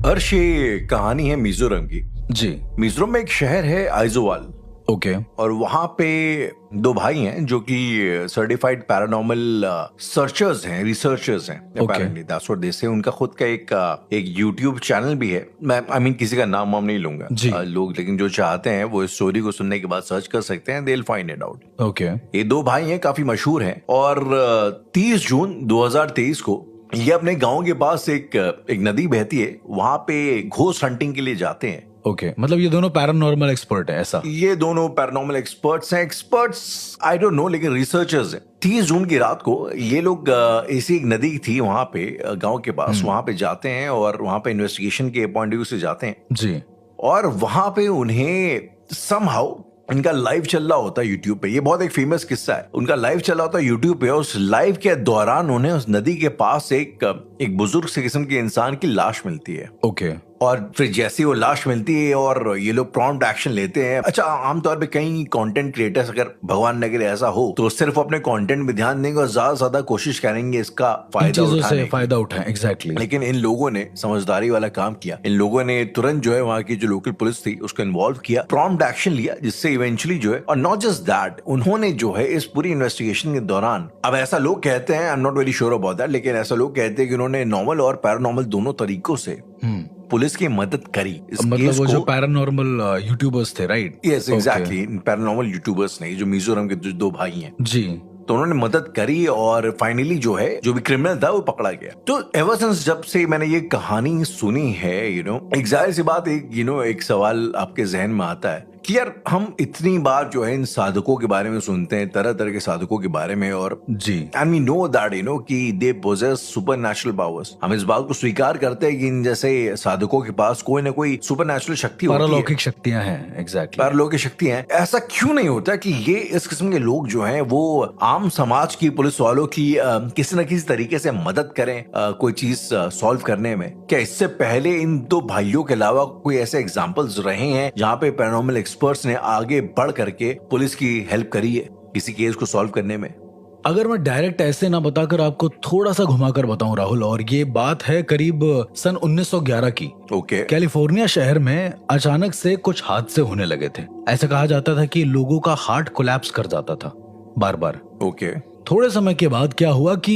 हर्ष, ये कहानी है मिजोरम की। जी। मिजोरम में एक शहर है आइजोवाल। ओके। और वहां पे दो भाई हैं जो कि सर्टिफाइड पैरानॉर्मल सर्चर्स हैं, रिसर्चर्स हैं। Apparently, that's what they say। उनका खुद का एक यूट्यूब चैनल भी है। मैं किसी का नाम वाम नहीं लूंगा। लोग लेकिन जो चाहते हैं वो इस स्टोरी को सुनने के बाद सर्च कर सकते हैं, they'll find it out। Okay. ये दो भाई हैं, काफी मशहूर हैं। और 30 जून 2023 को ये अपने गांव के पास एक नदी बहती है, वहां पे घोस्ट हंटिंग के लिए जाते हैं। ओके, मतलब ये दोनों पैरानॉर्मल एक्सपर्ट है ऐसा? ये दोनों पैरानॉर्मल एक्सपर्ट्स हैं। एक्सपर्ट्स आई डोंट नो, लेकिन रिसर्चर्स हैं। 30 जून की रात को ये लोग ऐसी एक नदी थी वहां पे गांव के पास, वहां पे जाते हैं और वहां पे इन्वेस्टिगेशन के पॉइंट ऑफ व्यू से जाते हैं जी। और वहां पे उन्हें समहाउ इनका लाइव चल रहा होता है यूट्यूब पे। ये बहुत एक फेमस किस्सा है। उनका लाइव चल रहा होता है यूट्यूब पे और उस लाइव के दौरान उन्हें उस नदी के पास एक बुजुर्ग से किस्म के इंसान की लाश मिलती है। ओके। और फिर जैसे वो लाश मिलती है और ये लोग प्रॉम्प्ट एक्शन लेते हैं। अच्छा, आमतौर पे कई कंटेंट क्रिएटर्स, अगर भगवान न करे ऐसा हो, तो सिर्फ अपने कंटेंट में ध्यान देंगे और ज्यादा से ज्यादा कोशिश करेंगे इसका फायदा उठाएं। एग्जैक्टली। लेकिन इन लोगों ने समझदारी वाला काम किया। इन लोगों ने तुरंत जो है वहां की जो लोकल पुलिस थी उसको इन्वॉल्व किया, प्रॉम्प्ट एक्शन लिया, जिससे इवेंचुअली जो है, और नॉट जस्ट दैट, उन्होंने जो है इस पूरी इन्वेस्टिगेशन के दौरान, अब ऐसा लोग कहते हैं, I am not very sure about that, लेकिन ऐसा लोग कहते हैं कि उन्होंने नॉर्मल और पैरानॉर्मल दोनों तरीकों से पुलिस की मदद करी। मतलब वो जो पैरानॉर्मल यूट्यूबर्स थे, right? Yes, exactly. Paranormal YouTubers नहीं, जो मिजोरम के दो भाई हैं जी, तो उन्होंने मदद करी और फाइनली जो है जो भी क्रिमिनल था वो पकड़ा गया। तो एवर सिंस जब से मैंने ये कहानी सुनी है, एक जाहिर सी बात, एक सवाल आपके जहन में आता है कि यार, हम इतनी बार जो है इन साधकों के बारे में सुनते हैं, तरह तरह के साधकों के बारे में, और जी, एंड वी नो दैट कि दे पोजेस सुपरनैचुरल पावर्स। हम इस बात को स्वीकार करते हैं कि इन जैसे साधकों के पास कोई ना कोई सुपरनैचुरल शक्ति होती है, पारलौकिक शक्तियां हैं। एग्जैक्टली, पारलौकिक शक्तियां हैं। ऐसा क्यों नहीं होता कि ये इस किस्म के लोग जो हैं वो आम समाज की, पुलिस वालों की किसी न किसी तरीके से मदद करें कोई चीज सॉल्व करने में? क्या इससे पहले इन दो भाइयों के अलावा कोई ऐसे एग्जाम्पल्स रहे हैं जहां पे पैरानॉर्मल एक्सपर्ट्स ने आगे बढ़ करके पुलिस की हेल्प करी है किसी केस को सॉल्व करने में? अगर मैं डायरेक्ट ऐसे ना बताकर आपको थोड़ा सा घुमाकर बताऊं राहुल, और ये बात है करीब सन 1911 की। ओके। कैलिफोर्निया शहर में अचानक से कुछ हादसे होने लगे थे। ऐसा कहा जाता था कि लोगों का हार्ट कोलैप्स कर जाता था बार बार। ओके। थोड़े समय के बाद क्या हुआ कि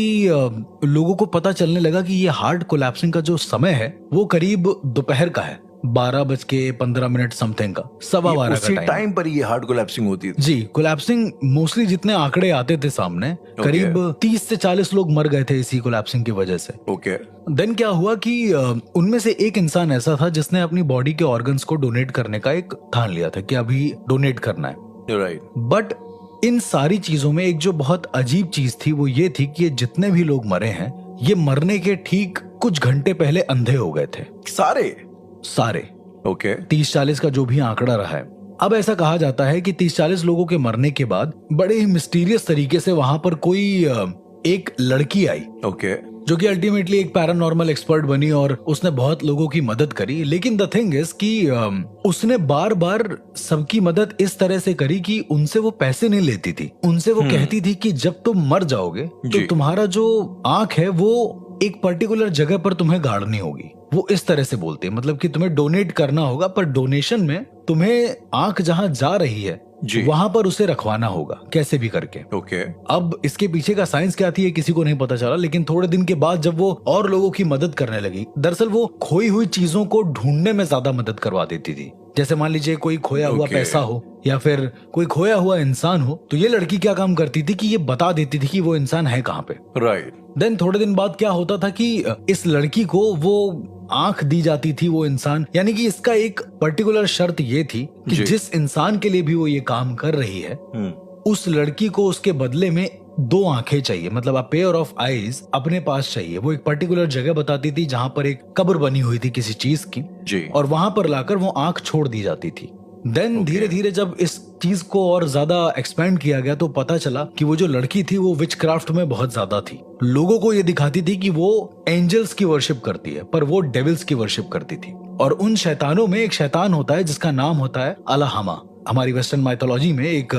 लोगों को पता चलने लगा कि ये हार्ट कोलैप्सिंग का जो समय है वो करीब दोपहर का है, 12:15 समथिंग का, 12:15 का टाइम पर ये हार्ट कोलैप्सिंग होती थी। जी, कोलैप्सिंग मोस्टली जितने आंकड़े आते थे सामने, करीब 30 से 40 लोग मर गए थे इसी कोलैप्सिंग की वजह से। ओके। देन क्या हुआ कि उनमें से एक इंसान ऐसा था जिसने अपनी बॉडी के ऑर्गन्स को डोनेट करने का एक ठान लिया था कि अभी डोनेट करना है। राइट। बट इन सारी चीजों में एक जो बहुत अजीब चीज थी वो ये थी कि जितने भी लोग मरे हैं, ये मरने के ठीक कुछ घंटे पहले अंधे हो गए थे। सारे। ओके। 30-40 का जो भी आंकड़ा रहा है। अब ऐसा कहा जाता है कि 30-40 लोगों के मरने के बाद बड़े ही मिस्टीरियस तरीके से वहां पर कोई एक लड़की आई। ओके। जो कि अल्टीमेटली एक पैरानॉर्मल एक्सपर्ट बनी और उसने बहुत लोगों की मदद करी। लेकिन द थिंग इज कि उसने बार बार सबकी मदद इस तरह से करी कि उनसे वो पैसे नहीं लेती थी। उनसे वो कहती थी कि जब तुम मर जाओगे तो तुम्हारा जो आंख है वो एक पर्टिकुलर जगह पर तुम्हें गाड़नी होगी। वो इस तरह से बोलते हैं, मतलब कि तुम्हें डोनेट करना होगा, पर डोनेशन में तुम्हें आंख जहां जा रही है वहां पर उसे रखवाना होगा कैसे भी करके। ओके। अब इसके पीछे का साइंस क्या थी ये किसी को नहीं पता चला, लेकिन थोड़े दिन के बाद जब वो और लोगों की मदद करने लगी, दरअसल वो खोई हुई चीजों को ढूंढने में ज्यादा मदद करवा देती थी। जैसे मान लीजिए कोई खोया हुआ पैसा हो या फिर कोई खोया हुआ इंसान हो, तो ये लड़की क्या काम करती थी कि ये बता देती थी कि वो इंसान है कहाँ पे। राइट। देन थोड़े दिन बाद क्या होता था कि इस लड़की को वो आंख दी जाती थी, वो इंसान, यानी कि इसका एक पर्टिकुलर शर्त ये थी कि जिस इंसान के लिए भी वो ये काम कर रही है उस लड़की को उसके बदले में 2 आंखें चाहिए, मतलब अ पेयर ऑफ आईज अपने पास चाहिए। वो एक पर्टिकुलर जगह बताती थी जहां पर एक कब्र बनी हुई थी किसी चीज की जी, और वहां पर लाकर वो आंख छोड़ दी जाती थी। देन धीरे धीरे जब इस चीज को और ज्यादा एक्सपेंड किया गया तो पता चला कि वो जो लड़की थी वो विच क्राफ्ट में बहुत ज्यादा थी। लोगों को ये दिखाती थी कि वो एंजल्स की वर्शिप करती है, पर वो डेविल्स की वर्शिप करती थी। और उन शैतानों में एक शैतान होता है जिसका नाम होता है अलाहमा। हमारी वेस्टर्न माइथोलॉजी में एक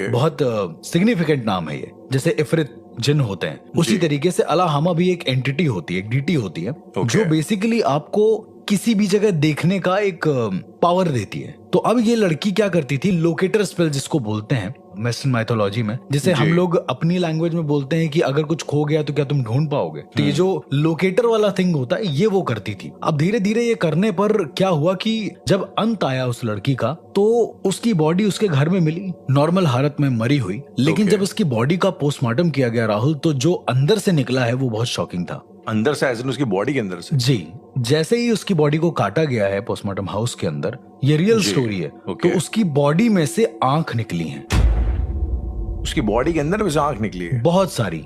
बहुत सिग्निफिकेंट नाम है ये। जैसे इफरित जिन होते हैं, उसी तरीके से अलाहमा भी एक एंटिटी होती है, एक डीटी होती है, जो बेसिकली आपको किसी भी जगह देखने का एक पावर देती है। तो अब ये लड़की क्या करती थी, लोकेटर स्पेल जिसको बोलते हैं वेस्टर्न माइथोलॉजी में, जिसे हम लोग अपनी लैंग्वेज में बोलते हैं कि अगर कुछ खो गया तो क्या तुम ढूंढ पाओगे। तो ये जो लोकेटर वाला थिंग होता है ये वो करती थी। अब धीरे धीरे ये करने पर क्या हुआ कि जब अंत आया उस लड़की का तो उसकी बॉडी उसके घर में मिली, नॉर्मल हालत में मरी हुई। लेकिन जब उसकी बॉडी का पोस्टमार्टम किया गया राहुल, तो जो अंदर से निकला है वो बहुत शॉकिंग था। अंदर से एज इन उसकी बॉडी के अंदर से? जी, जैसे ही उसकी बॉडी को काटा गया है पोस्टमार्टम हाउस के अंदर, ये रियल स्टोरी है। तो उसकी बॉडी में से आंख निकली हैं। उसकी बॉडी के अंदर में से आंख निकली है? बहुत सारी।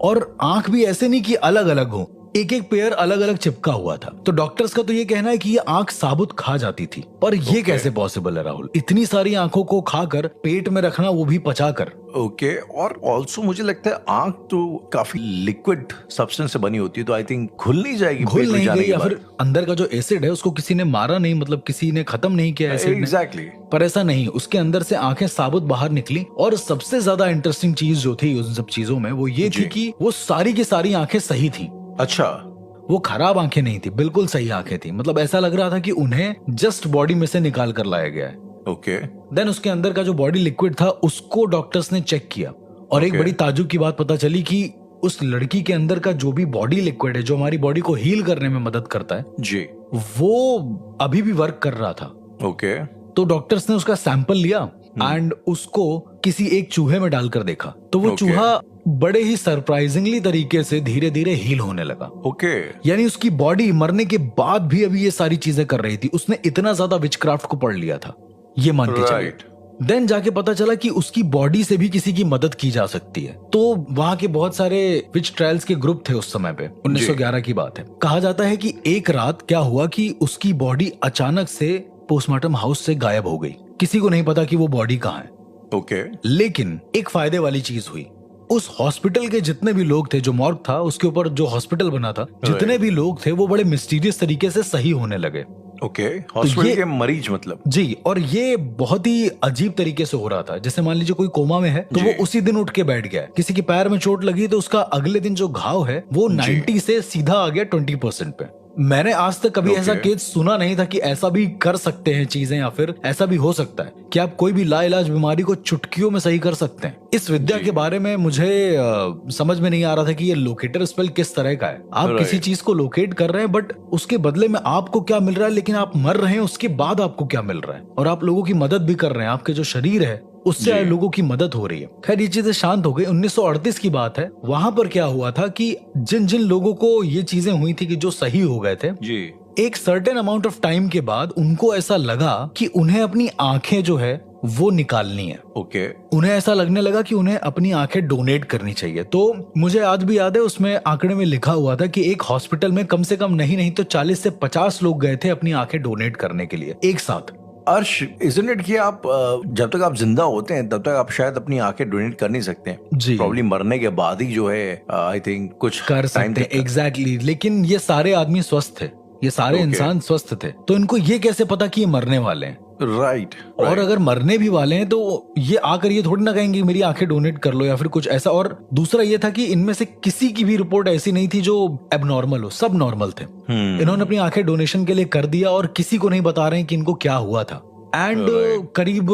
और आंख भी ऐसे नहीं कि अलग अलग हो, एक एक पेयर अलग अलग चिपका हुआ था। तो डॉक्टर्स का तो ये कहना है कि ये आंख साबुत खा जाती थी। पर ये कैसे पॉसिबल है राहुल, इतनी सारी आंखों को खाकर पेट में रखना, वो भी पचाकर। ओके, और ऑल्सो मुझे लगता है आंख तो काफी लिक्विड सब्सटेंस से बनी होती है, तो आई थिंक घुल नहीं जाएगी, घुल नहीं गई, या फिर अंदर का जो एसिड है उसको किसी ने मारा नहीं, मतलब किसी ने खत्म नहीं किया एसिड। एग्जैक्टली। पर ऐसा नहीं, उसके अंदर से आंखें साबुत बाहर निकली। और सबसे ज्यादा इंटरेस्टिंग चीज जो थी उन सब चीजों में वो ये थी कि वो सारी की सारी आंखें सही थी। अच्छा, वो खराब आंखें नहीं थी, बिल्कुल सही आंखें थी। मतलब ऐसा लग रहा था कि उन्हें जस्ट बॉडी में से निकाल कर लाया गया है। ओके। देन उसके अंदर का जो बॉडी लिक्विड था उसको डॉक्टर्स ने चेक किया, और एक बड़ी ताज्जुब की बात पता चली कि उस लड़की के अंदर का जो भी बॉडी लिक्विड है, जो हमारी बॉडी को हील करने में मदद करता है जी, वो अभी भी वर्क कर रहा था। ओके। तो डॉक्टर्स ने उसका सैंपल लिया एंड उसको किसी एक चूहे में डालकर देखा, तो वो चूहा बड़े ही सरप्राइजिंगली तरीके से धीरे धीरे हील होने लगा। ओके। यानी उसकी बॉडी मरने के बाद भी अभी ये सारी चीजें कर रही थी। उसने इतना ज्यादा विचक्राफ्ट को पढ़ लिया था, ये मान के चलिए। देन जाके पता चला कि उसकी बॉडी से भी किसी की मदद की जा सकती है। तो वहां के बहुत सारे विच ट्रायल्स के ग्रुप थे उस समय पे, 1911 की बात है। कहा जाता है कि एक रात क्या हुआ कि उसकी बॉडी अचानक से पोस्टमार्टम हाउस से गायब हो गई। किसी को नहीं पता कि वो बॉडी कहाँ है। ओके। लेकिन एक फायदे वाली चीज हुई, उस हॉस्पिटल के जितने भी लोग थे, जो मॉर्ग था उसके ऊपर जो हॉस्पिटल बना था, जितने भी लोग थे वो बड़े मिस्टीरियस तरीके से सही होने लगे। ओके, हॉस्पिटल के मरीज मतलब? जी। और ये बहुत ही अजीब तरीके से हो रहा था। जैसे मान लीजिए कोई कोमा में है तो वो उसी दिन उठ के बैठ गया। किसी के पैर में चोट लगी तो उसका अगले दिन जो घाव है वो 90 से सीधा आ गया 20% पे। मैंने आज तक कभी ऐसा केस सुना नहीं था कि ऐसा भी कर सकते हैं चीजें, या फिर ऐसा भी हो सकता है कि आप कोई भी लाइलाज बीमारी को चुटकियों में सही कर सकते हैं। इस विद्या के बारे में मुझे समझ में नहीं आ रहा था कि ये लोकेटर स्पेल किस तरह का है। आप किसी चीज को लोकेट कर रहे हैं, बट उसके बदले में आपको क्या मिल रहा है, लेकिन आप मर रहे हैं उसके बाद आपको क्या मिल रहा है, और आप लोगों की मदद भी कर रहे हैं। आपके जो शरीर है उससे लोगों की मदद हो रही है। खैर ये चीजें शांत हो गई। 1938 की बात है। वहां पर क्या हुआ था कि जिन जिन लोगों को ये चीजें हुई थी कि जो सही हो गए थे जी, एक सर्टेन अमाउंट ऑफ टाइम के बाद उनको ऐसा लगा कि उन्हें अपनी आंखें जो है वो निकालनी है। ओके। उन्हें ऐसा लगने लगा कि उन्हें अपनी आंखें डोनेट करनी चाहिए। तो मुझे आज भी याद है, उसमें आंकड़े में लिखा हुआ था कि एक हॉस्पिटल में कम से कम नहीं तो 40 से 50 लोग गए थे अपनी आंखें डोनेट करने के लिए एक साथ। अर्श, isn't it कि आप जब तक आप जिंदा होते हैं तब तक आप शायद अपनी आंखें डोनेट कर नहीं सकते हैं जी। प्रॉब्ली मरने के बाद ही जो है आई थिंक कुछ कर सकते हैं। एग्जैक्टली। लेकिन ये सारे आदमी स्वस्थ थे, ये सारे इंसान स्वस्थ थे, तो इनको ये कैसे पता कि ये मरने वाले हैं? राइट। और अगर मरने भी वाले हैं तो ये आकर ये थोड़ी ना कहेंगे मेरी आंखें डोनेट कर लो या फिर कुछ ऐसा। और दूसरा ये था कि इनमें से किसी की भी रिपोर्ट ऐसी नहीं थी जो एबनॉर्मल हो, सब नॉर्मल थे। इन्होंने अपनी आंखें डोनेशन के लिए कर दिया और किसी को नहीं बता रहे हैं कि इनको क्या हुआ था। एंड करीब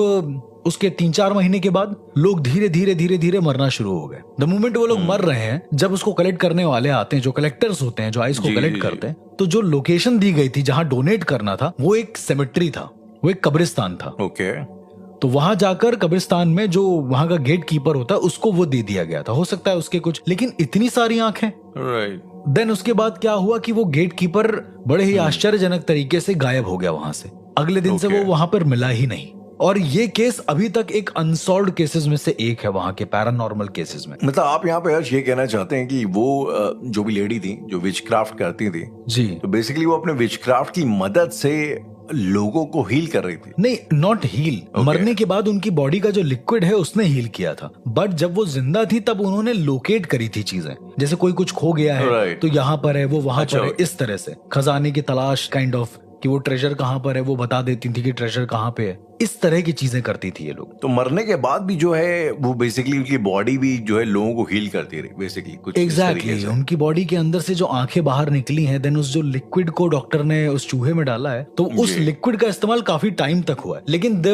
उसके 3-4 महीने के बाद लोग धीरे धीरे धीरे धीरे मरना शुरू हो गए। द मोमेंट वो लोग मर रहे हैं, जब उसको कलेक्ट करने वाले आते हैं, जो कलेक्टर्स होते हैं, जो आइस को कलेक्ट करते हैं, तो जो लोकेशन दी गई थी जहां डोनेट करना था वो एक सेमेट्री था, वो एक कब्रिस्तान था। ओके। तो वहां जाकर कब्रिस्तान में जो वहां का गेट कीपर होता है उसको वो दे दिया गया था। हो सकता है उसके कुछ, लेकिन इतनी सारी आंखें। राइट। देन उसके बाद क्या हुआ कि वो गेट कीपर बड़े ही आश्चर्यजनक तरीके से गायब हो गया वहां से। अगले दिन से वो वहां पर मिला ही नहीं। और ये केस अभी तक एक अनसॉल्व्ड केसेस में से एक है वहां के पैरानॉर्मल केसेस में। मतलब आप यहाँ पे ये कहना चाहते हैं कि वो जो भी लेडी थी जो विचक्राफ्ट करती थी जी, तो बेसिकली वो अपने विचक्राफ्ट की मदद से लोगों को हील कर रही थी? नहीं, नॉट हील। मरने के बाद उनकी बॉडी का जो लिक्विड है उसने हील किया था, बट जब वो जिंदा थी तब उन्होंने लोकेट करी थी चीजें। जैसे कोई कुछ खो गया है तो यहाँ पर है, वो वहां पर है, इस तरह से खजाने की तलाश काइंड ऑफ, कि वो ट्रेजर कहाँ पर है वो बता देती थी कि ट्रेजर कहाँ पे है। इस तरह की चीजें करती थी ये लोग। तो मरने के बाद भी जो है वो बेसिकली उनकी बॉडी भी जो है लोगों को हील करती रही बेसिकली कुछ इस तरीके एग्जैक्टली से। उनकी बॉडी के अंदर से जो आंखें बाहर निकली हैं, देन उस जो लिक्विड को डॉक्टर ने उस चूहे में डाला है, तो उस जी। लिक्विड का इस्तेमाल काफी टाइम तक हुआ है। लेकिन द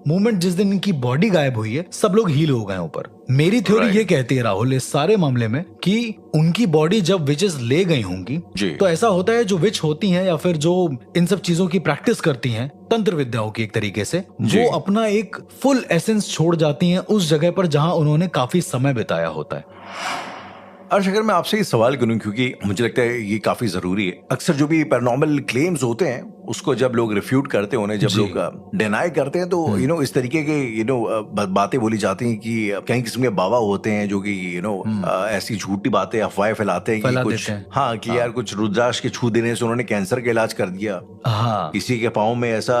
मोमेंट जिस दिन इनकी बॉडी गायब हुई है, सब लोग हील हो गए ऊपर। मेरी थ्योरी Right. ये कहती है राहुल इस सारे मामले में कि उनकी बॉडी जब विचेस ले गई होंगी, जी। तो ऐसा होता है जो विच होती हैं या फिर जो इन सब चीजों की प्रैक्टिस करती हैं, तंत्र विद्याओं की एक तरीके से, जी। वो अपना एक फुल एसेंस छोड़ जाती हैं उस जगह पर जहां उन्होंने काफी समय बिताया होता है। अर्श, अगर मैं आपसे ये सवाल करूं, क्योंकि मुझे लगता है ये काफी जरूरी है। अक्सर जो भी पैरानॉर्मल क्लेम्स होते हैं उसको जब लोग रिफ्यूट करते हैं, उन्हें जब जी। लोग डिनाई करते हैं, तो इस तरीके के बातें बोली जाती हैं कि कई किस्म के बाबा होते हैं जो कि ऐसी झूठी बातें अफवाहें फैलाते हैं कि फैला कुछ देते हैं। हाँ कि यार कुछ रुद्राक्ष के छू देने से उन्होंने कैंसर का इलाज कर दिया। हाँ, किसी के पाँव में ऐसा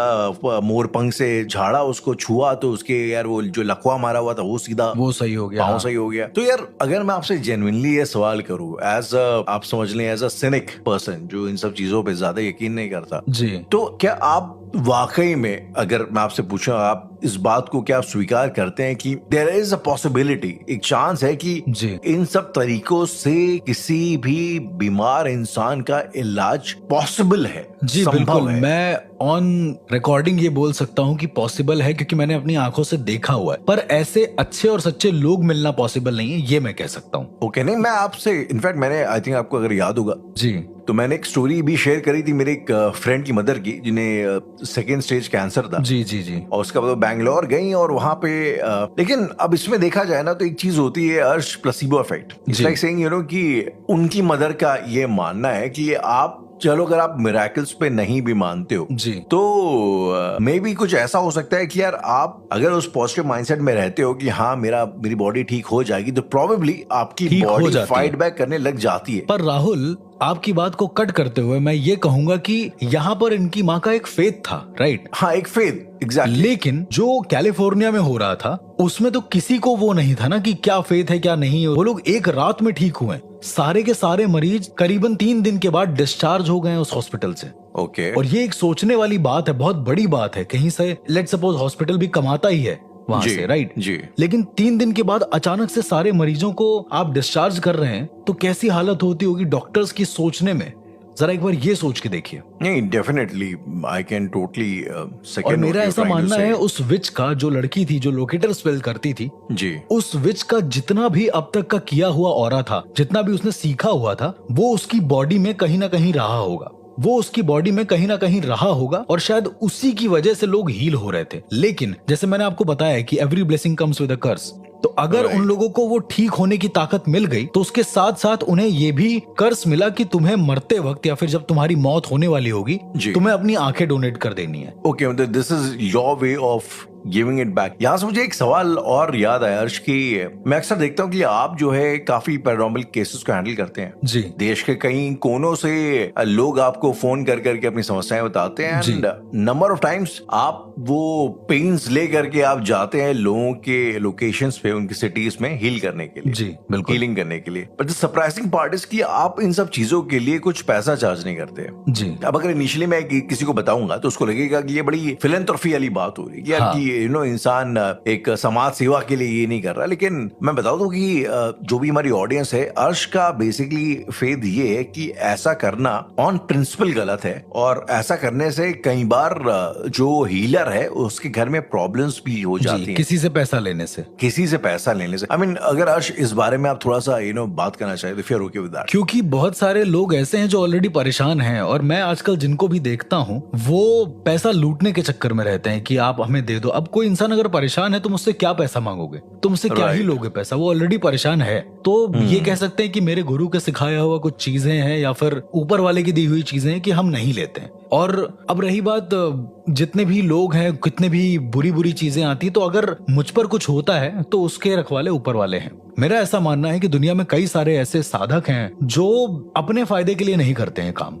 मोर पंख से झाड़ा, उसको छुआ तो उसके यार वो जो लकवा मारा हुआ था वो सीधा वो सही हो गया। पाँव हाँ। सही हो गया। तो यार अगर मैं आपसे जेन्युइनली ये सवाल करूं एज आप समझ लें एज अ सिनिक पर्सन जो इन सब चीजों पे ज्यादा यकीन नहीं करता, जी। तो क्या आप वाकई में, अगर मैं आपसे पूछूं, आप इस बात को क्या आप स्वीकार करते हैं कि देयर इज अ पॉसिबिलिटी, एक चांस है कि जी। इन सब तरीकों से किसी भी बीमार इंसान का इलाज पॉसिबल है? जी संभव बिल्कुल, है? मैं ऑन रिकॉर्डिंग ये बोल सकता हूँ कि पॉसिबल है, क्योंकि मैंने अपनी आंखों से देखा हुआ है। पर ऐसे अच्छे और सच्चे लोग मिलना पॉसिबल नहीं है, ये मैं कह सकता हूँ। ओके, नहीं मैं आपसे इनफैक्ट मैंने आई थिंक आपको अगर याद होगा जी। तो मैंने एक स्टोरी भी शेयर करी थी मेरे एक फ्रेंड की मदर की, जिन्हें सेकेंड स्टेज कैंसर था। जी जी जी। और उसका बाद बैंगलोर गई और वहां पे लेकिन अब इसमें देखा जाए ना तो एक चीज होती है अर्श, प्लेसिबो इफेक्ट। इट्स जी। लाइक सेइंग कि उनकी मदर का ये मानना है कि आप चलो अगर आप मिराकल्स पे नहीं भी मानते हो जी। तो मे बी कुछ ऐसा हो सकता है कि यार आप अगर उस पॉजिटिव माइंडसेट में रहते हो कि हाँ मेरी बॉडी ठीक हो जाएगी, तो प्रोबेबली आपकी ठीक हो बॉडी जाती फाइट है। बैक करने लग जाती है। पर राहुल, आपकी बात को कट करते हुए मैं ये कहूंगा कि यहाँ पर इनकी माँ का एक फेथ था, राइट? हाँ, एक फेथ, एग्जैक्टली। लेकिन जो कैलिफोर्निया में हो रहा था उसमें तो किसी को वो नहीं था ना कि क्या फेथ है क्या नहीं है। वो लोग एक रात में ठीक हुए, सारे के सारे मरीज करीबन 3 दिन के बाद डिस्चार्ज हो गए उस हॉस्पिटल से। ओके। और ये एक सोचने वाली बात है, बहुत बड़ी बात है। कहीं से लेट सपोज हॉस्पिटल भी कमाता ही है वहां जी, से, राइट? जी। लेकिन 3 दिन के बाद अचानक से सारे मरीजों को आप डिस्चार्ज कर रहे हैं, तो कैसी हालत होती होगी डॉक्टर्स की सोचने में। जरा एक बार ये सोच के देखिए। नहीं, डेफिनेटली आई कैन टोटली और सेकंड। मेरा ऐसा मानना है उस विच का, जो लड़की थी जो लोकेटर स्पेल करती थी, जी, उस विच का जितना भी अब तक का किया हुआ ऑरा था, जितना भी उसने सीखा हुआ था, वो उसकी बॉडी में कहीं ना कहीं रहा होगा। वो उसकी बॉडी में कहीं ना कहीं रहा होगा और शायद उसी की वजह से लोग हील हो रहे थे। लेकिन जैसे मैंने आपको बताया कि every blessing comes with a curse, तो अगर Right. उन लोगों को वो ठीक होने की ताकत मिल गई तो उसके साथ साथ उन्हें ये भी कर्स मिला कि तुम्हें मरते वक्त या फिर जब तुम्हारी मौत होने वाली होगी, जी। तुम्हें अपनी आंखें डोनेट कर देनी है। ओके, मतलब this is your way of giving it back. यहाँ से मुझे एक सवाल और याद आया अर्श कि मैं अक्सर देखता हूँ कि आप जो है काफी पैरानॉर्मल केसेस को हैंडल करते हैं। जी। देश के कई कोनों से लोग आपको फोन कर करके अपनी समस्याएं बताते हैं, जी। एंड नंबर ऑफ टाइम्स आप वो पेन्स ले करके आप जाते हैं लोगों के लोकेशंस पे, उनकी सिटीज में हील करने के लिए, जी, बिल्कुल। हीलिंग करने के लिए। But the surprising part is कि आप इन सब चीजों के लिए कुछ पैसा चार्ज नहीं करते। जी। अब अगर इनिशियली मैं किसी को बताऊंगा तो उसको लगेगा कि ये बड़ी फिलेंथ्रोफी वाली बात हो रही है, हाँ। कि इंसान एक समाज सेवा के लिए ये नहीं कर रहा। लेकिन मैं बता दूं कि जो भी हमारी ऑडियंस है, अर्श का बेसिकली फेथ ये है कि ऐसा करना ऑन प्रिंसिपल गलत है, और ऐसा करने से कई बार जो हीलर है उसके घर में प्रॉब्लम्स भी हो जाती हैं, किसी से पैसा लेने से। किसी से पैसा लेने से। आई मीन अगर अर्श इस बारे में आप थोड़ा सा बात करना चाहे तो फिर ओके विद दैट। क्योंकि बहुत सारे लोग ऐसे हैं जो ऑलरेडी परेशान हैं, और मैं आजकल जिनको भी देखता हूँ वो पैसा लूटने के चक्कर में रहते हैं कि आप हमें दे दो। अब कोई इंसान अगर परेशान है तो मुझसे क्या पैसा मांगोगे, तुम मुझसे क्या ही Right. लोगे पैसा, वो ऑलरेडी परेशान है। तो ये कह सकते हैं कि मेरे गुरु के सिखाया हुआ कुछ चीजें हैं या फिर ऊपर वाले की दी हुई चीजें हैं कि हम नहीं लेते हैं। और अब रही बात, जितने भी लोग हैं, कितने भी बुरी बुरी चीजें आती है, तो अगर मुझ पर कुछ होता है तो उसके रखवाले ऊपर वाले हैं। मेरा ऐसा मानना है कि दुनिया में कई सारे ऐसे साधक हैं जो अपने फायदे के लिए नहीं करते हैं काम,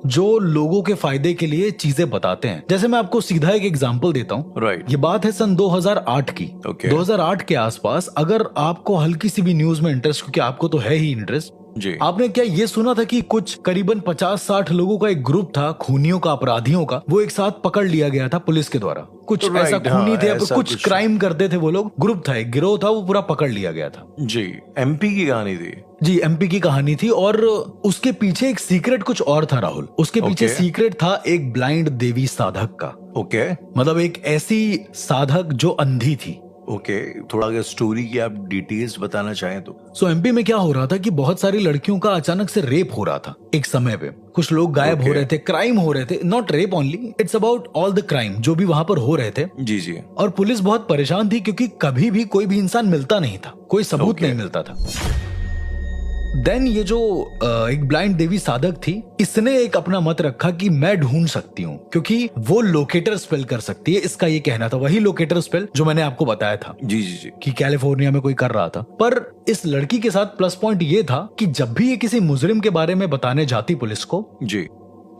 जो लोगों के फायदे के लिए चीजें बताते हैं। जैसे मैं आपको सीधा एक एग्जांपल देता हूँ। राइट। ये बात है सन 2008 की। Okay. 2008 के आसपास अगर आपको हल्की सी भी न्यूज में इंटरेस्ट, क्योंकि आपको तो है ही इंटरेस्ट, जी। आपने क्या ये सुना था कि कुछ करीबन 50-60 लोगों का एक ग्रुप था, खूनियों का, अपराधियों का, वो एक साथ पकड़ लिया गया था पुलिस के द्वारा। कुछ Right, ऐसा हाँ, खूनी थे, ऐसा कुछ कुछ। क्राइम करते थे वो लोग, ग्रुप था, एक गिरोह था, वो पूरा पकड़ लिया गया था। जी, एमपी की कहानी थी। जी, एमपी की कहानी थी और उसके पीछे एक सीक्रेट कुछ और था राहुल। उसके पीछे Okay. सीक्रेट था एक ब्लाइंड देवी साधक का। ओके मतलब एक ऐसी साधक जो अंधी थी। ओके, थोड़ा अगर स्टोरी की आप डिटेल्स बताना चाहें तो। सो एमपी में क्या हो रहा था कि बहुत सारी लड़कियों का अचानक से रेप हो रहा था एक समय पे। कुछ लोग गायब हो Okay. रहे थे, क्राइम हो रहे थे, not rape only, it's about all the crime जो भी वहां पर हो रहे थे। जी जी। और पुलिस बहुत परेशान थी क्योंकि कभी भी कोई भी इंसान मिलता नहीं था, कोई सबूत Okay. नहीं मिलता था। देन ये जो एक ब्लाइंड देवी साधक थी, इसने एक अपना मत रखा कि मैं ढूंढ सकती हूँ, क्योंकि वो लोकेटर स्पेल कर सकती है। इसका ये कहना था, वही लोकेटर स्पेल जो मैंने आपको बताया था जी जी जी। कि कैलिफोर्निया में कोई कर रहा था। पर इस लड़की के साथ प्लस पॉइंट ये था कि जब भी ये किसी मुजरिम के बारे में बताने जाती पुलिस को, जी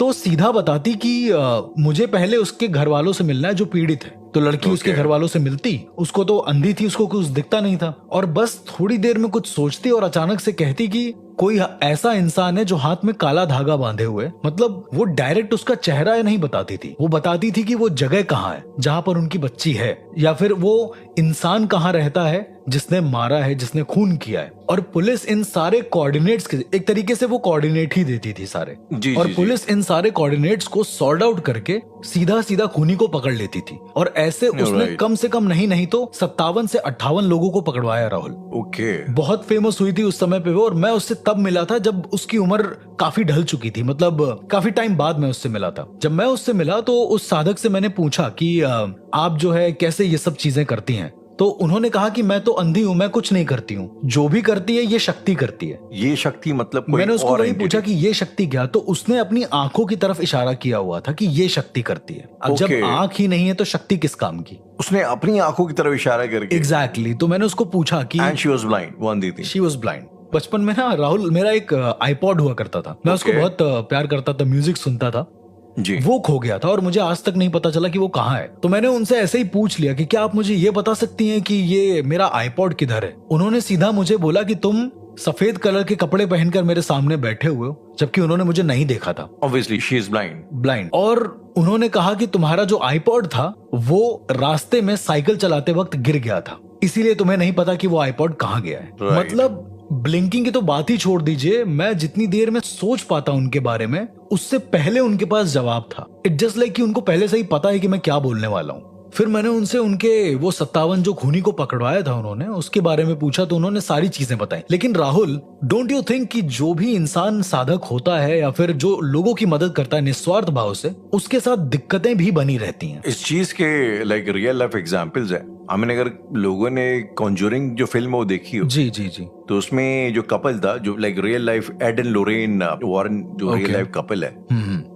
तो सीधा बताती कि मुझे पहले उसके घर वालों से मिलना है जो पीड़ित है। तो लड़की उसके Okay. घर वालों से मिलती, उसको तो अंधी थी, उसको कुछ दिखता नहीं था, और बस थोड़ी देर में कुछ सोचती और अचानक से कहती कि कोई ऐसा इंसान है जो हाथ में काला धागा बांधे हुए। मतलब वो डायरेक्ट उसका चेहरा नहीं बताती थी, वो बताती थी कि वो जगह कहाँ है जहां पर उनकी बच्ची है, या फिर वो इंसान कहाँ रहता है जिसने मारा है, जिसने खून किया है। और पुलिस इन सारे कोऑर्डिनेट्स के, एक तरीके से वो कोऑर्डिनेट ही देती थी सारे। जी, और जी, पुलिस इन सारे कोऑर्डिनेट्स को सॉर्ट आउट करके सीधा सीधा खूनी को पकड़ लेती थी। और ऐसे उसने Right. कम से कम नहीं तो 57 से 58 लोगों को पकड़वाया राहुल। ओके बहुत फेमस हुई थी उस समय पे वो, और मैं उससे तब मिला था जब उसकी उम्र काफी ढल चुकी थी। मतलब काफी टाइम बाद मैं उससे मिला था। जब मैं उससे मिला तो उस साधक से मैंने पूछा कि आप जो है कैसे ये सब चीजें करती हैं। तो उन्होंने कहा कि मैं तो अंधी हूं, मैं कुछ नहीं करती हूँ, जो भी करती है ये शक्ति करती है। ये शक्ति मतलब कोई मैंने उसको और वही entity? पूछा कि ये शक्ति क्या, तो उसने अपनी आंखों की तरफ इशारा किया हुआ था कि ये शक्ति करती है। अब जब Okay. आंख ही नहीं है तो शक्ति किस काम की? उसने अपनी आंखों की तरफ इशारा करके। एग्जैक्टली। तो मैंने उसको पूछा कि एंड शी वाज ब्लाइंड, वो अंधी थी। She was blind. बचपन में ना राहुल, मेरा एक आईपॉड हुआ करता था, मैं उसको Okay. बहुत प्यार करता था, म्यूजिक सुनता था। जी वो खो गया था और मुझे आज तक नहीं पता चला कि वो कहाँ है। तो मैंने उनसे ऐसे ही पूछ लिया कि क्या आप मुझे ये बता सकती हैं कि ये मेरा आईपॉड किधर है। उन्होंने सीधा मुझे बोला कि तुम सफेद कलर के कपड़े पहनकर मेरे सामने बैठे हुए हो, जबकि उन्होंने मुझे नहीं देखा था, ऑब्वियसली शी इज ब्लाइंड। और उन्होंने कहा कि तुम्हारा जो आईपॉड था वो रास्ते में साइकिल चलाते वक्त गिर गया था, इसीलिए तुम्हें नहीं पता कि वो आईपॉड कहाँ गया है। Right. मतलब ब्लिंकिंग की तो बात ही छोड़ दीजिए, मैं जितनी देर में सोच पाता उनके बारे में, उससे पहले उनके पास जवाब था। इट जस्ट लाइक कि उनको पहले से ही पता है कि मैं क्या बोलने वाला हूँ। फिर मैंने उनसे उनके वो 57 जो खूनी को पकड़वाया था उन्होंने, उसके बारे में पूछा तो उन्होंने सारी चीजें बताई। लेकिन राहुल, डोंट यू थिंक कि जो भी इंसान साधक होता है या फिर जो लोगों की मदद करता है निस्वार्थ भाव से, उसके साथ दिक्कतें भी बनी रहती हैं। इस चीज के लाइक रियल लाइफ एग्जांपल्स है। आई मीन अगर लोगों ने कॉन्जरिंग जो फिल्म है वो देखी हो, जी जी जी। तो उसमें जो कपल था, जो like real life Ed and Lorraine Warren, जो रियल Okay. लाइफ कपल है,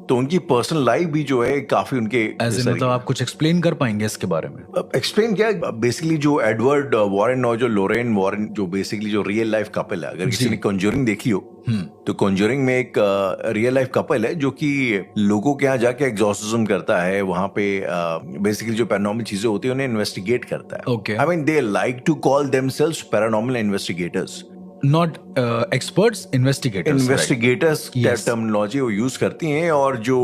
तो उनकी पर्सनल लाइफ भी जो है काफी उनके मतलब आप कुछ एक्सप्लेन कर पाएंगे इसके बारे में? एक्सप्लेन क्या, बेसिकली जो एडवर्ड वॉरेन और जो लोरेन वॉरेन, जो बेसिकली जो रियल लाइफ कपल है, अगर किसी ने कॉन्जरिंग देखी हो तो कॉन्जरिंग में एक रियल लाइफ कपल है जो कि लोगों के यहाँ जाके एग्जॉर्सिज्म करता है, वहां पे बेसिकली जो पैरानॉर्मल चीजें होती है उन्हें इन्वेस्टिगेट करता है। Okay. I mean they like to call themselves paranormal investigators, not experts, investigators. Investigators Yes. Terminology वो यूज करती हैं। और जो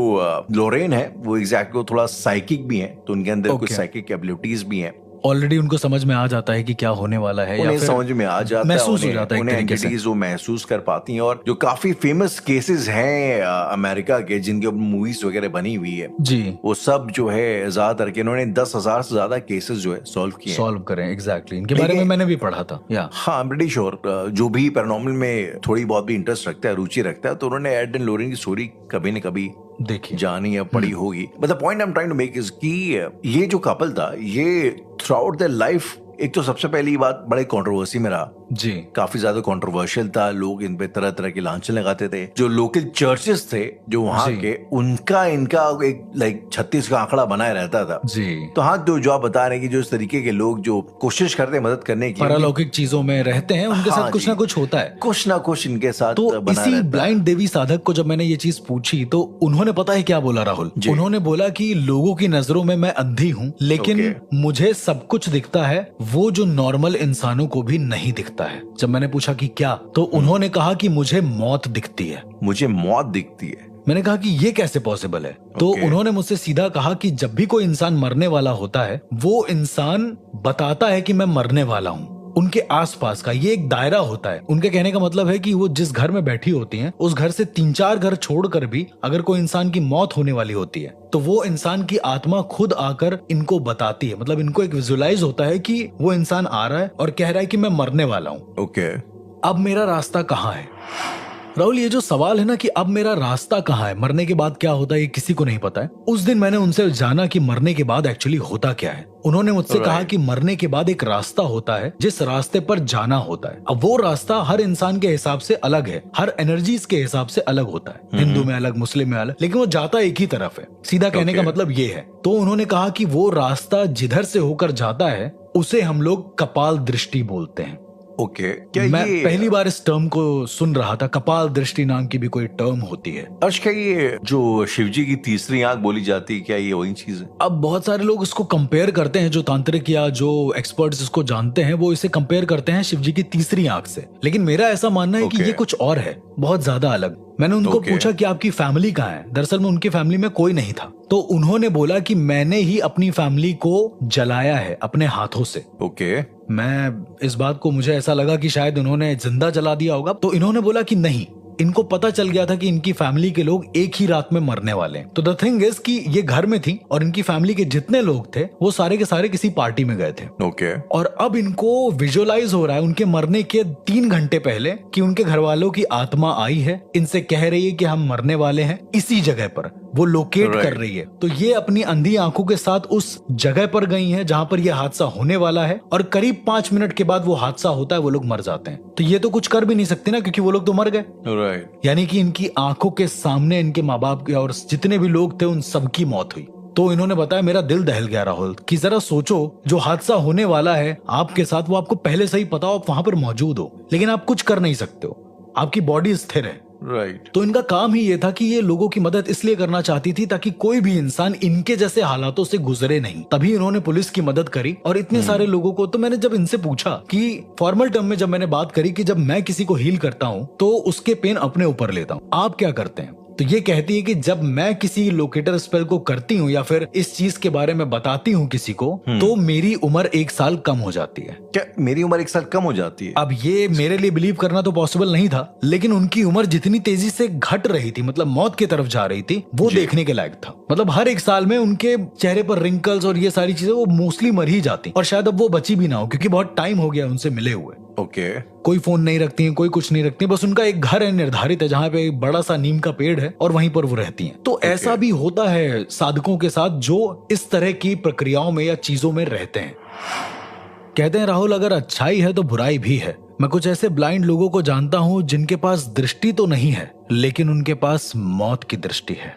लोरेन है वो एग्जैक्टली थोड़ा साइकिक भी है, तो उनके अंदर कुछ Okay. साइकिक एबिलिटीज भी हैं। ऑलरेडी उनको समझ में आ जाता है कि क्या होने वाला है, या उन्हें फिर समझ में आ जाता है, महसूस हो जाता है एक उन्हें तरीके से। एंटिटीज वो महसूस कर पाती हैं। और जो काफी फेमस केसेस हैं अमेरिका के, जिनके ऊपर मूवीज वगैरह बनी हुई है, जी, वो सब जो है ज्यादातर के इन्होंने 10,000 से ज्यादा केसेस जो है सॉल्व किए हैं। सॉल्व करें। एग्जैक्टली इनके बारे में मैंने भी पढ़ा था। या हाँ, आई एम प्रीटी श्योर जो भी पैरानॉर्मल में थोड़ी बहुत भी इंटरेस्ट रखता है, रुचि रखता है, तो उन्होंने एड एंड लोरेन की स्टोरी कभी न कभी देखिए, जानी या पढ़ी होगी। But the point I am trying to make is कि ये जो कपल था, ये थ्रू आउट द लाइफ, एक तो सबसे पहली बात बड़े कंट्रोवर्सी में रहा, जी, काफी ज्यादा कंट्रोवर्शियल था, लोग इन पे तरह तरह की लांछन लगाते थे। जो लोकल चर्चेस थे जो वहां जी। के, उनका इनका एक लाइक 36 का आंकड़ा बनाया रहता था। जी। तो हाँ, जो आप बता रहे हैं कि जो इस तरीके के लोग जो कोशिश करते हैं मदद करने की, पारलौकिक चीजों में रहते हैं, उनके हाँ साथ कुछ जी। ना कुछ होता है। कुछ ना कुछ इनके साथ तो बना इसी रहता है। ब्लाइंड देवी साधक को जब मैंने ये चीज पूछी तो उन्होंने पता है क्या बोला राहुल? जी। उन्होंने बोला कि लोगों की नजरों में मैं अंधी हूँ, लेकिन Okay. मुझे सब कुछ दिखता है, वो जो नॉर्मल इंसानों को भी नहीं दिखता। दिखता है। जब मैंने पूछा कि क्या, तो उन्होंने कहा कि मुझे मौत दिखती है। मुझे मौत दिखती है। मैंने कहा कि ये कैसे पॉसिबल है? तो उन्होंने मुझसे सीधा कहा कि जब भी कोई इंसान मरने वाला होता है, वो इंसान बताता है कि मैं मरने वाला हूँ। उनके आसपास का ये एक दायरा होता है। उनके कहने का मतलब है कि वो जिस घर में बैठी होती हैं, उस घर से 3-4 घर छोड़कर भी अगर कोई इंसान की मौत होने वाली होती है, तो वो इंसान की आत्मा खुद आकर इनको बताती है। मतलब इनको एक विजुअलाइज होता है कि वो इंसान आ रहा है और कह रहा है कि मैं मरने वाला हूँ। ओके। अब मेरा रास्ता कहाँ है? राहुल, ये जो सवाल है ना कि अब मेरा रास्ता कहाँ है, मरने के बाद क्या होता है, ये किसी को नहीं पता है। उस दिन मैंने उनसे जाना कि मरने के बाद एक्चुअली होता क्या है। उन्होंने मुझसे कहा कि मरने के बाद एक रास्ता होता है जिस रास्ते पर जाना होता है। अब वो रास्ता हर इंसान के हिसाब से अलग है, हर एनर्जीज के हिसाब से अलग होता है। हिंदू में अलग, मुस्लिम में अलग, लेकिन वो जाता एक ही तरफ है। सीधा कहने का मतलब ये है। तो उन्होंने कहा कि वो रास्ता जिधर से होकर जाता है उसे हम लोग कपाल दृष्टि बोलते हैं। ओके। क्या मैं ये पहली बार इस टर्म को सुन रहा था, कपाल दृष्टि नाम की भी कोई टर्म होती है। अर्श, क्या ये जो शिवजी की तीसरी आंख बोली जाती है, क्या ये वही चीज है? अब बहुत सारे लोग इसको कंपेयर करते हैं, जो तांत्रिक या जो एक्सपर्ट्स इसको जानते हैं वो इसे कंपेयर करते हैं शिवजी की तीसरी आंख से। लेकिन मेरा ऐसा मानना है कि ये कुछ और है, बहुत ज्यादा अलग। मैंने उनको पूछा कि आपकी फैमिली कहाँ है। दरअसल में उनकी फैमिली में कोई नहीं था। तो उन्होंने बोला कि मैंने ही अपनी फैमिली को जलाया है अपने हाथों से। ओके। मैं इस बात को, मुझे ऐसा लगा कि शायद उन्होंने जिंदा जला दिया होगा। तो इन्होंने बोला कि नहीं, इनको पता चल गया था कि इनकी फैमिली के लोग एक ही रात में मरने वाले हैं। तो द थिंग इज कि ये घर में थी और इनकी फैमिली के जितने लोग थे वो सारे के सारे किसी पार्टी में गए थे। ओके। और अब इनको विजुअलाइज हो रहा है उनके मरने के 3 घंटे पहले कि उनके घर वालों की आत्मा आई है, इनसे कह रही है कि हम मरने वाले हैं। इसी जगह पर वो लोकेट कर रही है। तो ये अपनी अंधी आंखों के साथ उस जगह पर गई हैं जहां पर यह हादसा होने वाला है, और करीब 5 मिनट के बाद वो हादसा होता है, वो लोग मर जाते हैं। तो ये तो कुछ कर भी नहीं सकते ना, क्योंकि वो लोग तो मर गए। राइट। यानी कि इनकी आंखों के सामने इनके माँ बाप के और जितने भी लोग थे उन सबकी मौत हुई। तो इन्होंने बताया, मेरा दिल दहल गया राहुल, कि जरा सोचो जो हादसा होने वाला है आपके साथ, वो आपको पहले से ही पता हो, आप वहां पर मौजूद हो, लेकिन आप कुछ कर नहीं सकते हो, आपकी बॉडी स्थिर है। राइट। तो इनका काम ही ये था कि ये लोगों की मदद इसलिए करना चाहती थी ताकि कोई भी इंसान इनके जैसे हालातों से गुजरे नहीं। तभी इन्होंने पुलिस की मदद करी और इतने सारे लोगों को। तो मैंने जब इनसे पूछा कि फॉर्मल टर्म में जब मैंने बात करी कि जब मैं किसी को हील करता हूं तो उसके पेन अपने ऊपर लेता हूं, आप क्या करते हैं? तो ये कहती है कि जब मैं किसी लोकेटर स्पेल को करती हूँ या फिर इस चीज के बारे में बताती हूँ किसी को, तो मेरी उम्र 1 साल कम हो जाती है। क्या मेरी उम्र 1 साल कम हो जाती है? अब ये मेरे लिए बिलीव करना तो पॉसिबल नहीं था, लेकिन उनकी उम्र जितनी तेजी से घट रही थी, मतलब मौत की तरफ जा रही थी, वो देखने के लायक था। मतलब हर 1 साल में उनके चेहरे पर रिंकल्स और ये सारी चीजें वो मोस्टली मर ही जाती, और शायद अब वो बची भी ना हो, क्योंकि बहुत टाइम हो गया उनसे मिले हुए। ओके। कोई फोन नहीं रखती हैं, कोई कुछ नहीं रखती, बस उनका एक घर है निर्धारित है जहाँ पे एक बड़ा सा नीम का पेड़ है और वहीं पर वो रहती हैं। तो ऐसा भी होता है साधकों के साथ जो इस तरह की प्रक्रियाओं में या चीजों में रहते हैं। कहते हैं राहुल, अगर अच्छाई है तो बुराई भी है। मैं कुछ ऐसे ब्लाइंड लोगों को जानता हूँ जिनके पास दृष्टि तो नहीं है, लेकिन उनके पास मौत की दृष्टि है।